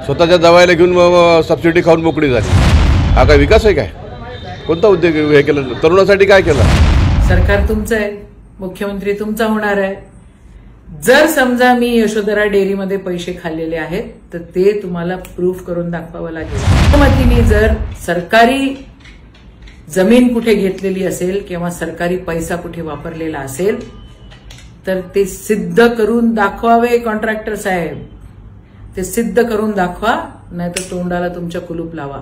स्वतःच्या दवाईला घेऊन सबसिडी खाऊन मोकळी झाली। हा काय विकास आहे काय? कोणता उद्योग हे केलं? तरुणासाठी काय केलं? सरकार तुमचं आहे, मुख्यमंत्री तुमचा होणार आहे। जर समजा मी यशोधरा डेअरीमध्ये पैसे खाल्लेले आहेत तर ते तुम्हाला प्रूफ करून दाखवावं लागेल। मुख्यमंत्रीने जर सरकारी जमीन कुठे घेतलेली असेल किंवा सरकारी पैसा कुठे वापरलेला असेल तर ते सिद्ध करून दाखवावे। कॉन्ट्रॅक्टर साहेब ते सिद्ध करून दाखवा, नाहीतर तोंडाला तुमच्या कुलूप लावा।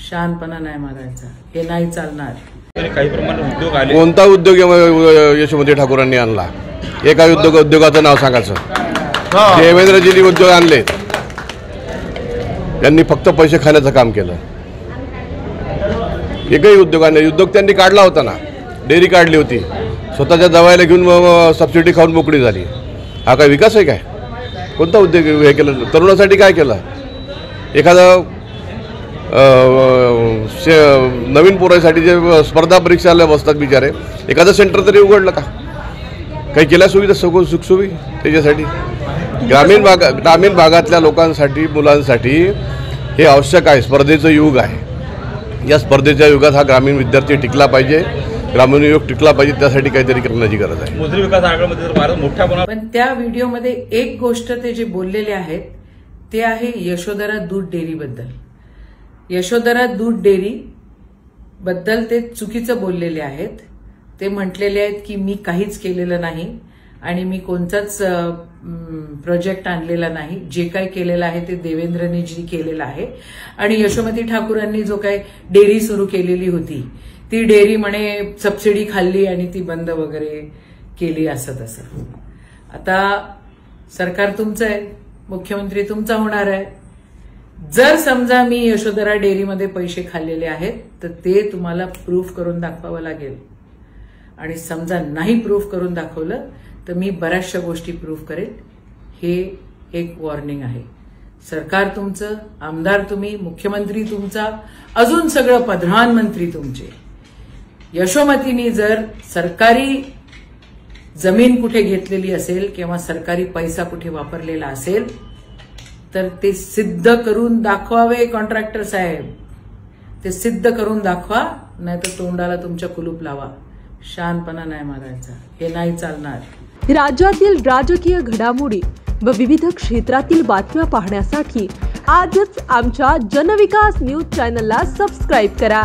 शानपणा नाही मारायचा, हे नाही चालणार। काही प्रमाणात उद्योग आले। कोणता उद्योग यशोमती ठाकूरांनी आणला? एका उद्योगाचं नाव सांगायचं। देवेंद्रजींनी उद्योग आणले, त्यांनी फक्त पैसे खाण्याचं काम केलं। एकही उद्योगाने उद्योग त्यांनी काढला होता ना, डेअरी काढली होती, स्वतःच्या दवाईला घेऊन सबसिडी खाऊन मोकळी झाली। हा काय विकास आहे काय? कोणता उद्योग हे केलं? तरुणासाठी काय केलं? एखादं नवीन पोरासाठी जे स्पर्धा परीक्षाला बसतात बिचारे, एखादं सेंटर तरी उघडलं का? काही केल्या सुविधा सुखसुवी त्याच्यासाठी? ग्रामीण भागातल्या लोकांसाठी, मुलांसाठी हे आवश्यक आहे। स्पर्धेचं युग आहे, या स्पर्धेच्या युगात हा ग्रामीण विद्यार्थी टिकला पाहिजे, ग्रामीण युवक टिकला पाहिजे, त्यासाठी काहीतरी करण्याची गरज आहे। मोजरी विकास आयोगामध्ये तर भारत मोठ्या पण त्या व्हिडिओमध्ये एक गोष्ट ते जे बोललेले आहेत ते आहे यशोधरा दूध डेअरी बद्दल। यशोधरा दूध डेअरी बद्दल ते चुकीचं बोललेले आहेत। ते म्हटलेले आहेत की मी काहीच केलेलं नाही आणि मी कोणताच प्रोजेक्ट आणलेला नाही, जे काही केलेलं आहे ते देवेंद्रने जी केलेलं आहे। आणि यशोमती ठाकूरांनी जो काही डेअरी सुरू केलेली होती ती डेअरी म्हणे सबसिडी खाल्ली आणि ती बंद वगैरे केली, असं तसं। आता सरकार तुमचं आहे, मुख्यमंत्री तुमचा होणार आहे। जर समजा मी यशोधरा डेअरीमध्ये पैसे खाल्लेले आहेत तर ते तुम्हाला प्रूफ करून दाखवावं लागेल। आणि समजा नाही प्रूफ करून दाखवलं तर मी बऱ्याचशा गोष्टी प्रूफ करेन। हे एक वॉर्निंग आहे। सरकार तुमचं, आमदार तुम्ही, मुख्यमंत्री तुमचा, अजून सगळं प्रधानमंत्री तुमचे। यशोमतीने जर सरकारी जमीन कुठे घेतलेली असेल किंवा सरकारी पैसा कुठे वापरलेला असेल तर ते सिद्ध करून दाखवावे। कॉन्ट्रॅक्टर साहेब ते सिद्ध करून दाखवा, नाहीतर तोंडाला तुमच्या कुलूप लावा। शानपणा नाही मारायचा, हे नाही चालणार। राज्यातील राजकीय घडामोडी व विविध क्षेत्रातील बातम्या पाहण्यासाठी आजच आमच्या जनविकास न्यूज चॅनलला सबस्क्राईब करा।